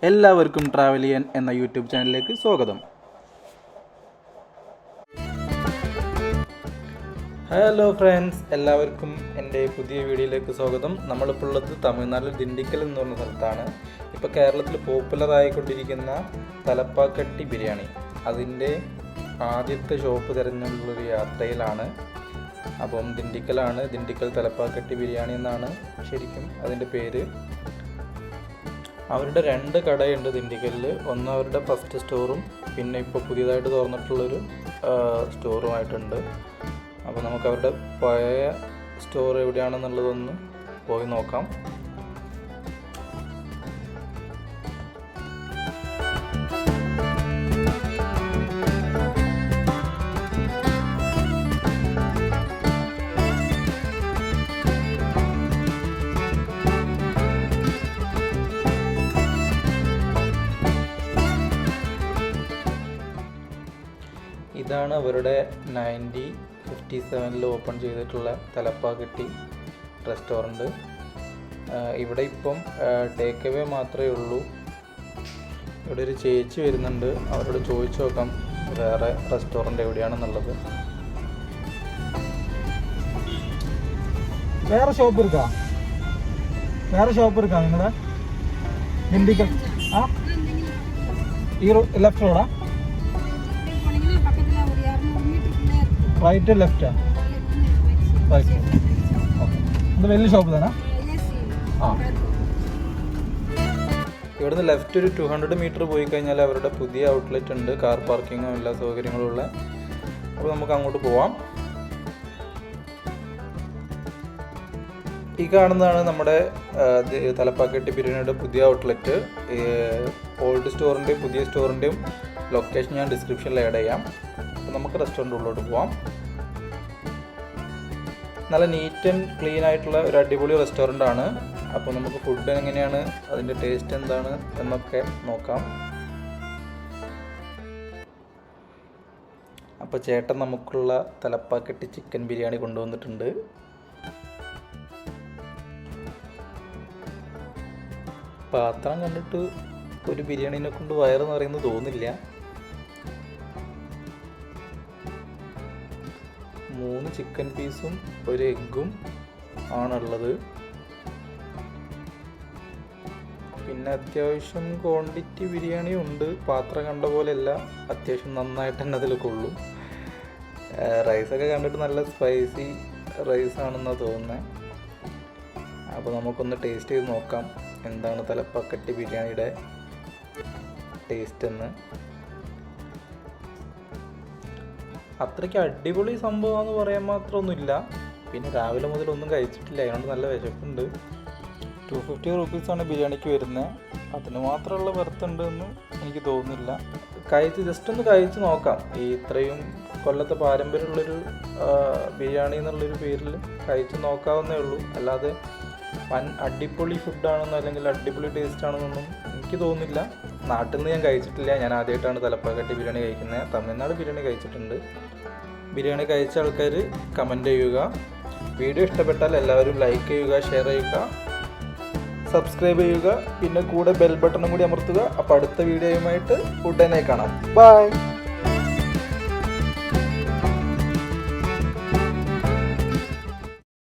എല്ലാവർക്കും ട്രാവൽ ചെയ്യാൻ എന്ന യൂട്യൂബ് ചാനലിലേക്ക് സ്വാഗതം. ഹലോ ഫ്രണ്ട്സ്, എല്ലാവർക്കും എൻ്റെ പുതിയ വീഡിയോയിലേക്ക് സ്വാഗതം. നമ്മളിപ്പോൾ ഉള്ളത് തമിഴ്നാട്ടിൽ ദിണ്ടിക്കൽ എന്ന് പറഞ്ഞ സ്ഥലത്താണ്. ഇപ്പോൾ കേരളത്തിൽ പോപ്പുലറായിക്കൊണ്ടിരിക്കുന്ന തലപ്പാക്കട്ടി ബിരിയാണി, അതിൻ്റെ ആദ്യത്തെ ഷോപ്പ് തിരഞ്ഞുള്ളൊരു യാത്രയിലാണ്. അപ്പം ദിണ്ടിക്കലാണ്, ദിണ്ടിക്കൽ തലപ്പാക്കട്ടി ബിരിയാണി എന്നാണ് ശരിക്കും അതിൻ്റെ പേര്. അവരുടെ 2 കടയുണ്ട് ദിണ്ടിക്കലിൽ. ഒന്ന് അവരുടെ ഫസ്റ്റ് സ്റ്റോറും പിന്നെ ഇപ്പോൾ പുതിയതായിട്ട് തുറന്നിട്ടുള്ളൊരു സ്റ്റോറുമായിട്ടുണ്ട്. അപ്പോൾ നമുക്ക് അവരുടെ പഴയ സ്റ്റോർ എവിടെയാണെന്നുള്ളതൊന്ന് പോയി നോക്കാം. ഇതാണ് അവരുടെ 1957 ഓപ്പൺ ചെയ്തിട്ടുള്ള തലപ്പാക്കട്ടി റെസ്റ്റോറൻറ്റ്. ഇവിടെ ഇപ്പം ടേക്ക് അവേ മാത്രമേ ഉള്ളൂ. ഇവിടെ ഒരു ചേച്ചി വരുന്നുണ്ട്, അവരോട് ചോദിച്ചു നോക്കാം വേറെ റെസ്റ്റോറൻറ്റ് എവിടെയാണെന്നുള്ളത്. വേറെ ഷോപ്പ് എടുക്കാം നിങ്ങളുടെ ദിണ്ടിക്കൽ? ഈ ലെഫ്റ്റ് റോഡാ? റൈറ്റ് ലെഫ്റ്റാ? റൈറ്റ്. ഓക്കെ, അത് വലിയ ഷോപ്പ് തന്നെ. ഇവിടുന്ന് ലെഫ്റ്റ് ഒരു 200 മീറ്റർ പോയി കഴിഞ്ഞാൽ അവരുടെ പുതിയ ഔട്ട്ലെറ്റ് ഉണ്ട്, കാർ പാർക്കിങ്ങും എല്ലാ സൗകര്യങ്ങളും ഉള്ള. അപ്പോൾ നമുക്ക് അങ്ങോട്ട് പോവാം. ഈ കാണുന്നതാണ് നമ്മുടെ തലപ്പാക്കട്ടി ബിരിയാണിയുടെ പുതിയ ഔട്ട്ലെറ്റ്. ഓൾഡ് സ്റ്റോറിൻ്റെയും പുതിയ സ്റ്റോറിൻ്റെയും ലൊക്കേഷൻ ഞാൻ ഡിസ്ക്രിപ്ഷനിൽ ആഡ് ചെയ്യാം. അപ്പോൾ നമുക്ക് റെസ്റ്റോറൻറ്റ് ഉള്ളിലോട്ട് പോവാം. നല്ല നീറ്റ് ആൻഡ് ക്ലീൻ ആയിട്ടുള്ള ഒരു അടിപൊളി റെസ്റ്റോറൻ്റ് ആണ്. അപ്പോൾ നമുക്ക് ഫുഡ് എങ്ങനെയാണ്, അതിൻ്റെ ടേസ്റ്റ് എന്താണ് എന്നൊക്കെ നോക്കാം. അപ്പോൾ ചേട്ടൻ നമുക്കുള്ള തലപ്പാക്കട്ടി ചിക്കൻ ബിരിയാണി കൊണ്ടുവന്നിട്ടുണ്ട്. പാത്രം കണ്ടിട്ട് ഒരു ബിരിയാണീനെ കൊണ്ട് വയറെന്ന് പറയുന്നത് തോന്നില്ല. 3 ചിക്കൻ പീസും ഒരു എഗ്ഗും ആണുള്ളത്. പിന്നെ അത്യാവശ്യം ക്വാണ്ടിറ്റി ബിരിയാണി ഉണ്ട്. പാത്രം കണ്ട പോലെയല്ല, അത്യാവശ്യം നന്നായിട്ട് തന്നെ അതിൽ കൊള്ളും. റൈസൊക്കെ കണ്ടിട്ട് നല്ല സ്പൈസി റൈസാണെന്നാണ് തോന്നുന്നത്. അപ്പോൾ നമുക്കൊന്ന് ടേസ്റ്റ് ചെയ്ത് നോക്കാം എന്താണ് തലപ്പാക്കട്ടി ബിരിയാണിയുടെ ടേസ്റ്റ് എന്ന്. അത്രയ്ക്ക് അടിപൊളി സംഭവമാണെന്ന് പറയാൻ മാത്രമൊന്നുമില്ല. പിന്നെ രാവിലെ മുതൽ ഒന്നും കഴിച്ചിട്ടില്ല, അതുകൊണ്ട് നല്ല വിശപ്പുണ്ട്. 250 റുപ്പീസാണ് ബിരിയാണിക്ക് വരുന്നത്. അതിന് മാത്രമുള്ള വെർത്തുണ്ട് എന്ന് എനിക്ക് തോന്നുന്നില്ല. ജസ്റ്റ് ഒന്ന് കഴിച്ച് നോക്കാം. ഈ ഇത്രയും കൊല്ലത്തെ പാരമ്പര്യമുള്ളൊരു ബിരിയാണി എന്നുള്ളൊരു പേരിൽ കഴിച്ച് നോക്കാവുന്നേ ഉള്ളൂ. അല്ലാതെ അടിപൊളി ഫുഡാണെന്നോ അല്ലെങ്കിൽ അടിപൊളി ടേസ്റ്റ് ആണെന്നൊന്നും എനിക്ക് തോന്നുന്നില്ല. നാട്ടിൽ നിന്ന് ഞാൻ കഴിച്ചിട്ടില്ല, ഞാൻ ആദ്യമായിട്ടാണ് തലപ്പാക്കട്ടി ബിരിയാണി കഴിക്കുന്നത്. തമിഴ്നാട് ബിരിയാണി കഴിച്ചിട്ടുണ്ട്. ബിരിയാണി കഴിച്ച ആൾക്കാർ കമൻറ്റ് ചെയ്യുക. വീഡിയോ ഇഷ്ടപ്പെട്ടാൽ എല്ലാവരും ലൈക്ക് ചെയ്യുക, ഷെയർ ചെയ്യുക, സബ്സ്ക്രൈബ് ചെയ്യുക. പിന്നെ കൂടെ ബെൽ ബട്ടണും കൂടി അമർത്തുക. അപ്പോൾ അടുത്ത വീഡിയോയുമായിട്ട് ഉടനെ കാണാം. ബൈ.